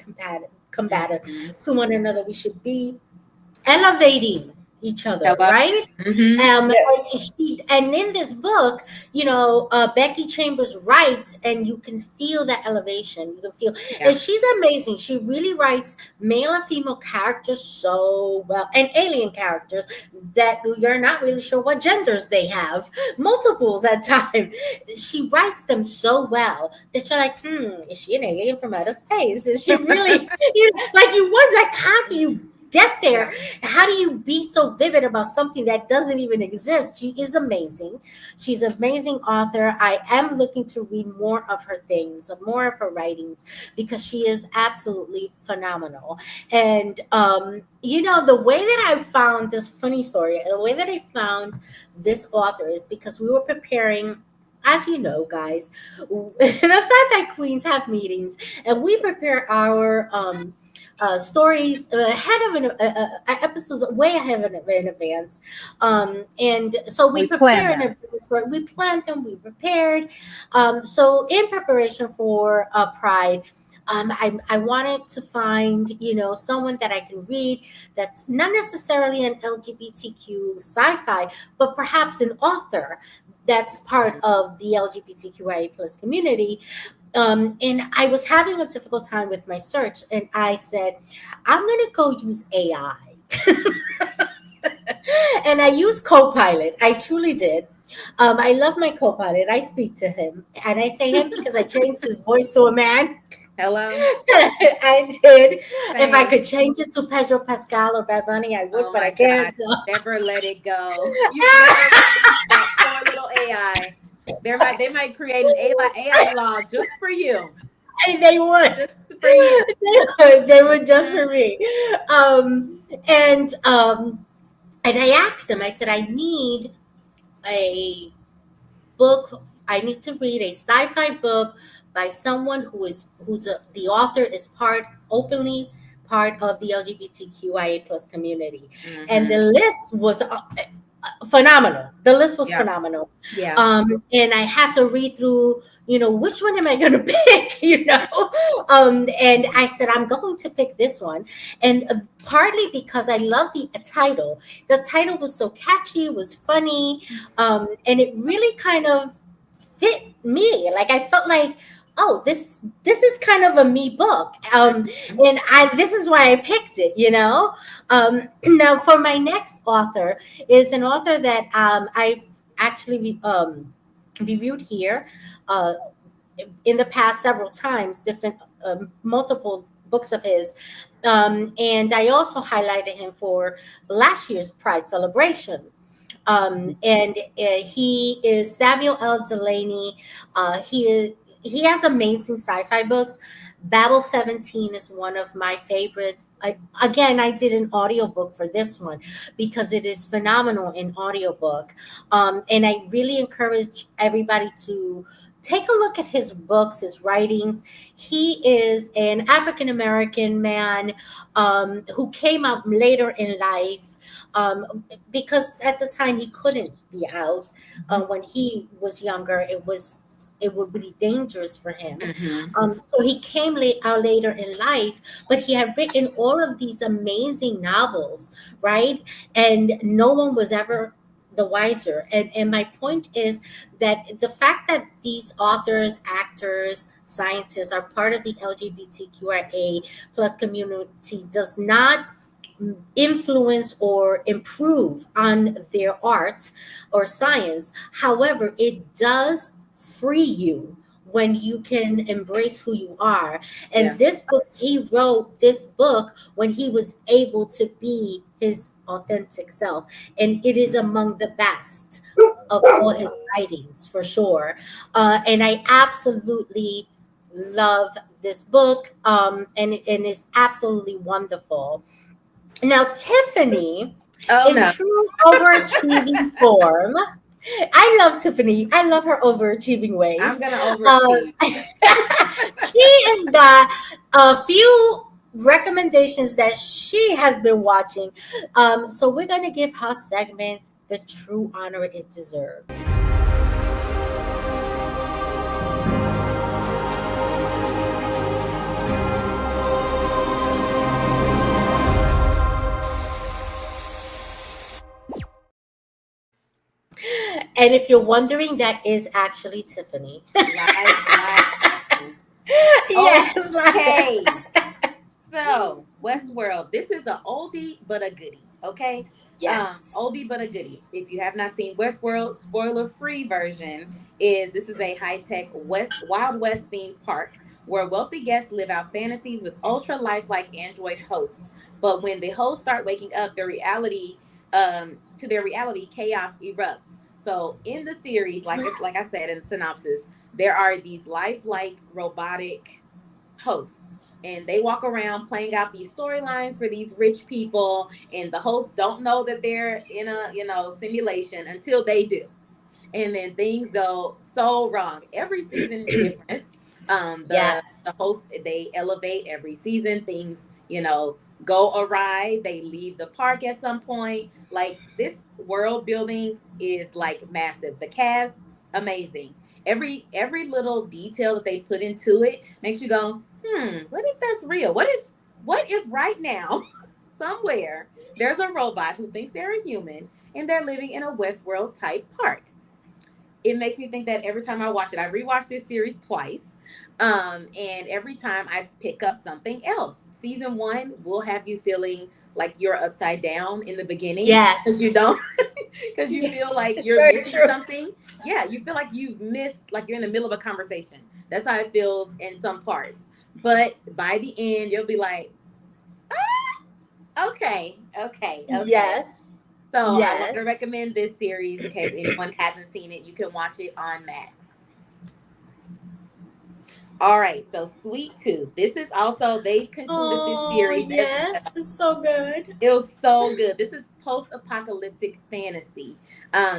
combative Mhm. to one another. We should be elevating each other, Hello. right? Mhm. Yes. And in this book, Becky Chambers writes, and you can feel that elevation. You can feel, Yeah. and she's amazing. She really writes male and female characters so well, and alien characters that you're not really sure what genders they have, multiples at times. She writes them so well that you're like, is she an alien from outer space? Is she really, like you wonder, like, how do you get there? Yeah. How do you be so vivid about something that doesn't even exist? She is amazing. She's an amazing author. I am looking to read more of her things, more of her writings, because she is absolutely phenomenal. And the way that I found this funny story, the way that I found this author is because we were preparing. As you know, guys, the Sci-Fi Queens have meetings, and we prepare our stories ahead of episodes way ahead in advance. And so we We plan prepare in them. advance. We planned them. We prepared. So in preparation for Pride. I wanted to find, someone that I can read that's not necessarily an LGBTQ sci-fi, but perhaps an author that's part of the LGBTQIA plus community And I was having a difficult time with my search, and I said, I'm going to go use AI. And I used Copilot. I truly did. I love my Copilot. I speak to him, and I say him because I changed his voice to a man. Hello. I did. If I Same. could change it to Pedro Pascal or Bad Bunny, I would, Oh but I my God. can't. So. Never let it go. You never release that poor little AI. They might create an AI blog just for you. They would. Just for you. They would just Mhm. for me. Um, and I asked them. I said, I need a book. I need to read a sci-fi book by someone the author is openly part of the LGBTQIA plus community, and the Mhm. list was phenomenal. The list was Yeah. phenomenal. Yeah. And I had to read through, which one am I going to pick, and I said, I'm going to pick this one. And partly because I love the title was so catchy, it was funny. And it really kind of fit me. Like I felt like, oh, this is kind of a me book. Mhm. And this is why I picked it. Now for my next author is an author that I've actually reviewed here uh, in the past several times, different multiple books of his. And I also highlighted him for last year's Pride celebration. And he is Samuel L. Delaney. He has amazing sci-fi books. Babel 17 is one of my favorites. I did an audiobook for this one because it is phenomenal in audiobook. And I really encourage everybody to take a look at his books, his writings. He is an African American man who came up later in life because at the time he couldn't be out. When he was younger, it would be dangerous for him. Mhm. So he came out later in life, but he had written all of these amazing novels, right? And no one was ever the wiser. And my point is that the fact that these authors, actors, scientists are part of the LGBTQIA plus community does not influence or improve on their art or science. However, it does free you when you can embrace who you are. Yeah. And he wrote this book when he was able to be his authentic self. And it is among the best of all his writings, for sure. And I absolutely love this book, and it's absolutely wonderful. Now, Tiffany, Oh in no. true overachieving form, I love Tiffany. I love her overachieving I'm ways. gonna Uh, overachieve. she has got a few recommendations that she has been watching. So we're going to give her segment the true honor it deserves. And if you're wondering, that is actually Tiffany. Live action. Yes. Okay. So, Westworld, this is a oldie but a goodie, okay? Yes. Oldie but a goodie. If you have not seen Westworld, spoiler-free version is this is a high-tech Wild West themed park where wealthy guests live out fantasies with ultra lifelike android hosts. But when the hosts start waking up, their reality, chaos erupts. So in the series, like I said in the synopsis, there are these lifelike robotic hosts, and they walk around playing out these storylines for these rich people, and the hosts don't know that they're in a simulation until they do, and then things go so wrong. Every season is different. The Yes. hosts, they elevate every season. Things go awry. They leave the park at some point. Like, this world building is like massive. The cast, amazing. Every little detail that they put into it makes you go, what if that's real? What if right now somewhere there's a robot who thinks they're a human and they're living in a Westworld type park? It makes me think that every time I watch it. I rewatched this series twice. And every time I pick up something else. Season one will have you feeling like you're upside down in the beginning because you Yes. don't, because you feel like It's you're very missing true. something. Yeah, you feel like you've missed, like you're in the middle of a conversation. That's how it feels in some parts. But by the end, you'll be like, okay, okay, okay. Yes. So I want to Yes. recommend this series in case anyone hasn't seen it. You can watch it on Max. All right, so Sweet Tooth. This is also, they've concluded this Oh, series as well. yes. It's so good. It was so good. This is post-apocalyptic fantasy.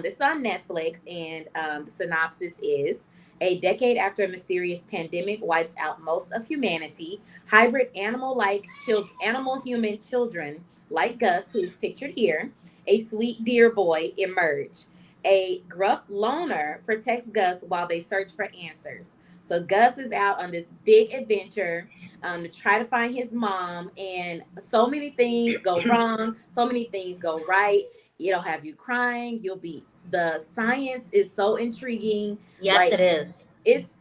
This is on Netflix, and the synopsis is: a decade after a mysterious pandemic wipes out most of humanity, hybrid animal-human children like Gus, who's pictured here, a sweet deer boy, emerge. A gruff loner protects Gus while they search for answers. So Gus is out on this big adventure to try to find his mom, and so many things go wrong, so many things go right. It'll have you crying. You'll be The science is so intriguing. Yes, Like it is. it's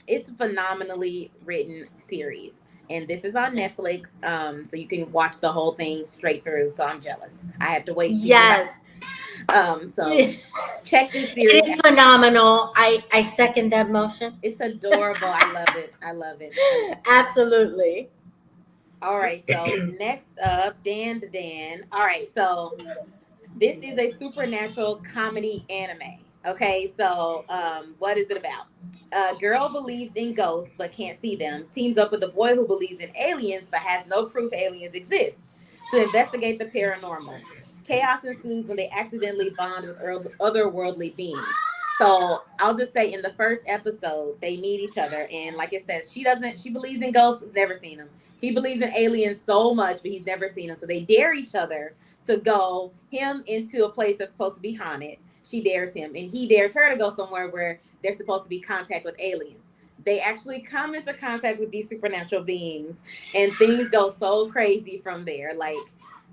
it's a phenomenally written series. And this is on Netflix, so you can watch the whole thing straight through. So I'm jealous. I have to wait season Yes. 9. So It check this series is out. phenomenal. I second that motion. It's adorable. I love it. I love it. I love it. Absolutely. All right. So next up, Dan. All right. So this is a supernatural comedy anime. Okay, so what is it about? A girl believes in ghosts but can't see them, teams up with a boy who believes in aliens but has no proof aliens exist to investigate the paranormal. Chaos ensues when they accidentally bond with otherworldly beings. So I'll just say, in the first episode, they meet each other, and like it says, she believes in ghosts but's never seen them. He believes in aliens so much, but he's never seen them. So they dare each other to go him into a place that's supposed to be haunted. She dares him, and he dares her to go somewhere where there's supposed to be contact with aliens. They actually come into contact with these supernatural beings, and things go so crazy from there. Like,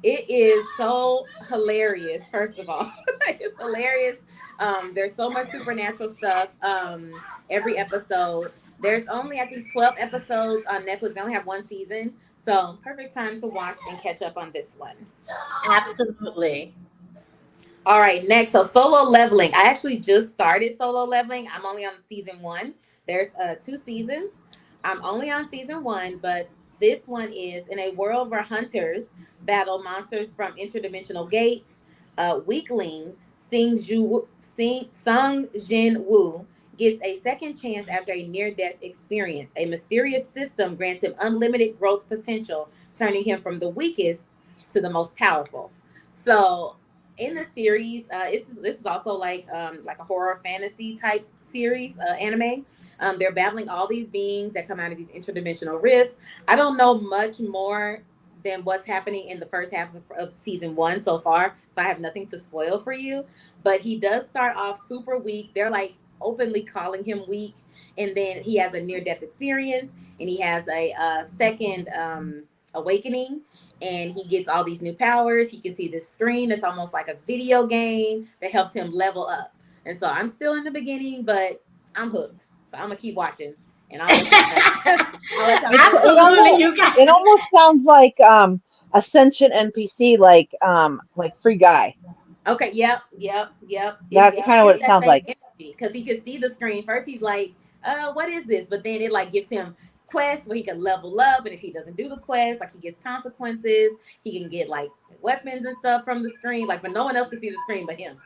it is so hilarious. First of all, it's hilarious. There's so much supernatural stuff. Every episode. There's only, I think, 12 episodes on Netflix. They only have one season, so perfect time to watch and catch up on this one. Absolutely. All right, next. So Solo Leveling. I actually just started Solo Leveling. I'm only on season one. There's 2 seasons. I'm only on season one, but this one is in a world where hunters battle monsters from interdimensional gates. Weakling Sung Jin Woo gets a second chance after a near-death experience. A mysterious system grants him unlimited growth potential, turning him from the weakest to the most powerful. So in the series, this is also like a horror fantasy type series, anime. They're battling all these beings that come out of these interdimensional rifts. I don't know much more than what's happening in the first half of season one so far, so I have nothing to spoil for you. But he does start off super weak. They're like openly calling him weak, and then he has a near death experience, and he has a second awakening, and he gets all these new powers. He can see this screen that's almost like a video game that helps him level up. And so I'm still in the beginning, but I'm hooked. So I'm gonna keep watching, and I'll let y'all know. I'll let y'all It's know what. Absolutely. You guys. it almost sounds like Ascension NPC, like Free Guy. Okay, yep. That's kind of what It's it that sounds same like. energy because he could see the screen. First, he's like, what is this? But then it like gives him quests where he can level up, and if he doesn't do the quest, like he gets consequences. He can get like weapons and stuff from the screen, like, but no one else can see the screen but him,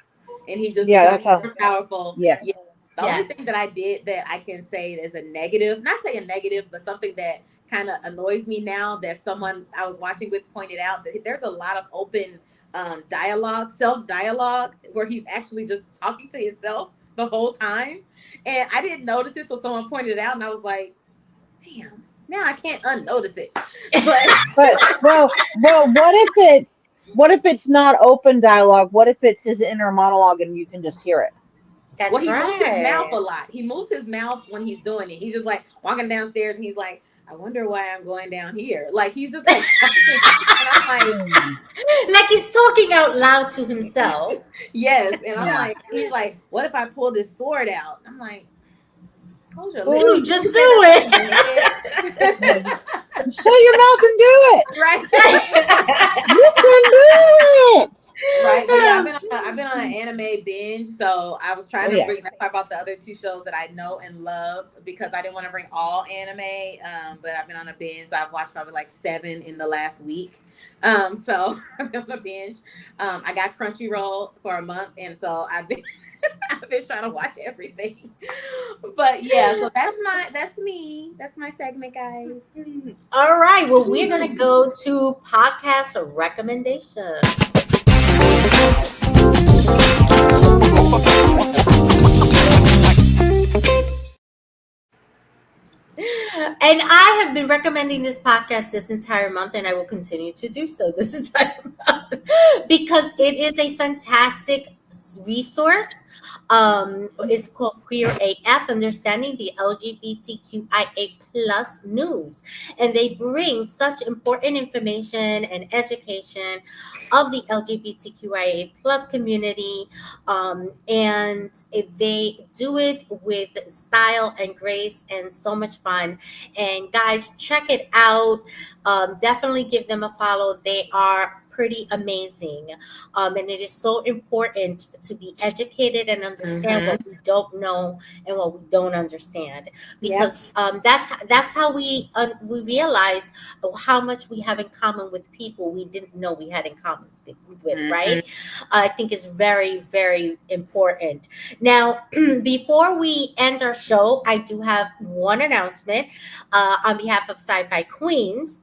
and he just Yeah, becomes that's how. more powerful. Yeah. Yeah. The only Yes. thing that I did that I can say is a negative, not say a negative, but something that kind of annoys me now, that someone I was watching with pointed out, that there's a lot of open dialogue, self dialogue, where he's actually just talking to himself the whole time. And I didn't notice it till someone pointed it out, and I was like, damn, now I can't unnotice it. But But well, what if it's not open dialogue? What if it's his inner monologue and you can just hear it? well, That's he moves his mouth a right. lot. He moves his mouth when he's doing it. He's just like walking downstairs, and he's like, I wonder why I'm going down here. Like, he's just like talking. And I'm like, Hmm. Like he's talking out loud to himself. yes. And I'm Yeah. like, he's like, what if I pull this sword out? I'm like, Told you, Well, Dude, listen, just you do said that to me it. in yeah, the head. shut your mouth and do it. Right. You can do it. Right, but yeah, I've been on an anime binge, so I was trying Oh to yeah. bring. That's why I brought the other two shows that I know and love because I didn't want to bring all anime. But I've been on a binge. So I've watched probably like seven in the last week. So I've been on a binge. I got Crunchyroll for a month, and so I've been I've been trying to watch everything. But yeah, so that's me. That's my segment, guys. All right. Well, we're going to go to podcast recommendations. And I have been recommending this podcast this entire month, and I will continue to do so this entire month because it is a fantastic resource. It's called Queer AF, Understanding the LGBTQIA plus news, and they bring such important information and education of the LGBTQIA plus community, and they do it with style and grace and so much fun. And guys, check it out. Definitely give them a follow. They are pretty amazing, and it is so important to be educated and understand Mm-hmm. what we don't know and what we don't understand, Yep. because that's how we realize how much we have in common with people we didn't know we had in common with, Mm-hmm. right? I think is very, very important. Now, before we end our show, I do have one announcement on behalf of Sci-Fi Queens.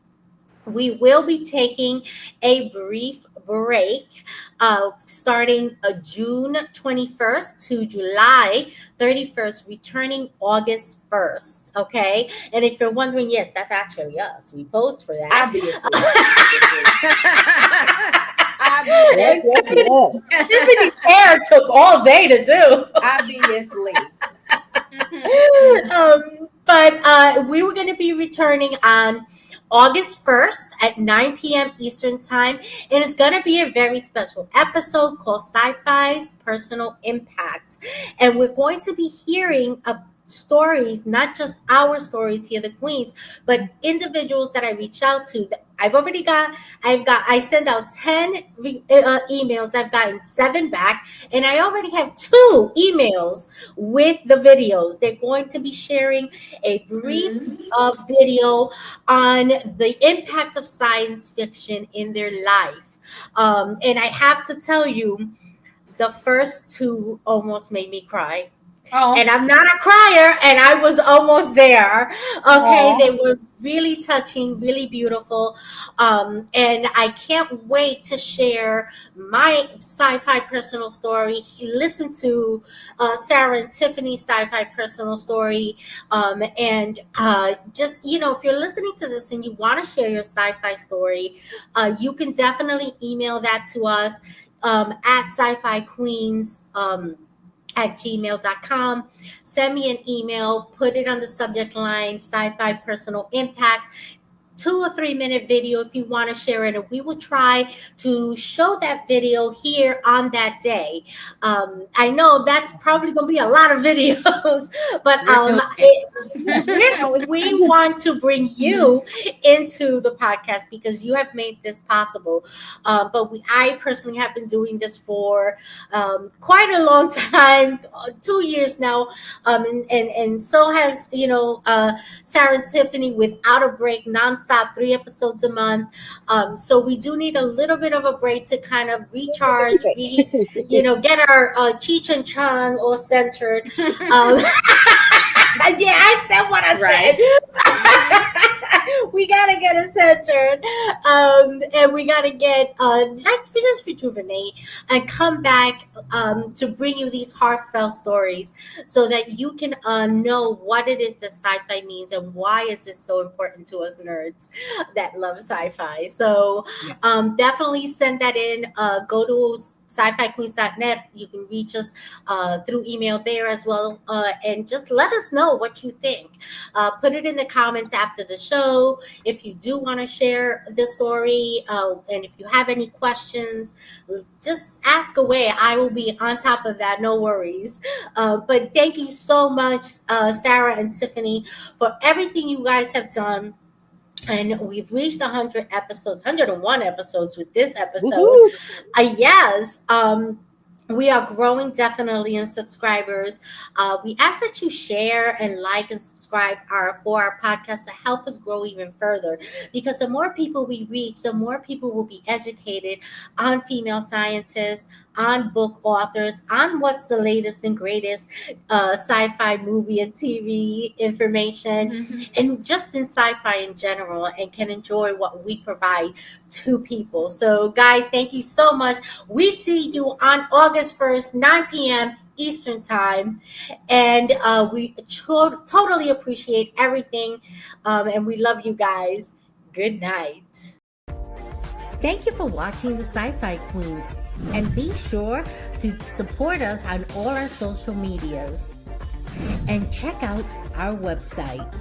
We will be taking a brief break starting June 21st to July 31st, returning August 1st. Okay. And if you're wondering, yes, that's actually us. We post for that. Obviously. Obviously. Yes, And yes, yes. Tiffany's hair took all day to do. Obviously. But we were going to be returning on August 1st at 9 p.m. Eastern Time. And it's going to be a very special episode called Sci Fi's Personal Impact. And we're going to be hearing stories, not just our stories here, the Queens, but individuals that I reached out to. I sent out 10 emails. I've gotten 7 back, and I already have 2 emails with the videos. They're going to be sharing a brief video on the impact of science fiction in their life. And I have to tell you, the first 2 almost made me cry, Oh. and I'm not a crier, and I was almost there. Okay, Aw. they were really touching, really beautiful, and I can't wait to share my sci-fi personal story. Listen to Sarah and Tiffany's sci-fi personal story, and just if you're listening to this and you want to share your sci-fi story, you can definitely email that to us at sci-fi queens. At gmail.com. Send me an email, put it on the subject line, sci-fi personal impact. 2 or 3 minute video if you want to share it, and we will try to show that video here on that day. I know that's probably going to be a lot of videos, but We're doing it. we want to bring you into the podcast because you have made this possible. I personally have been doing this for quite a long time, 2 years now, and so has Sarah and Tiffany, without a break, nonstop, 3 episodes a month. So we do need a little bit of a break to kind of recharge, get our Cheech and Chong all centered. Um, yeah, I said what I Right. said. We gotta get it centered, and we gotta get we just rejuvenate and come back to bring you these heartfelt stories, so that you can know what it is that sci-fi means and why is it so important to us nerds that love sci-fi. So Yes. definitely send that in. Go to sci-fi-queens.net. You can reach us through email there as well. And just let us know what you think. Put it in the comments after the show. If you do want to share the story, and if you have any questions, just ask away. I will be on top of that. No worries. But thank you so much, Sarah and Tiffany, for everything you guys have done. And we've reached 100 episodes, 101 episodes with this episode. Woohoo! Yes. We are growing definitely in subscribers. We ask that you share and like and subscribe for our podcast to help us grow even further. Because the more people we reach, the more people will be educated on female scientists, on book authors, on what's the latest and greatest sci-fi movie and TV information, and just in sci-fi in general, and can enjoy what we provide to people. So, guys, thank you so much. We see you on August 1st, 9 p.m. Eastern Time. And we totally appreciate everything. And we love you guys. Good night. Thank you for watching the Sci-Fi Queens. And be sure to support us on all our social medias. And check out our website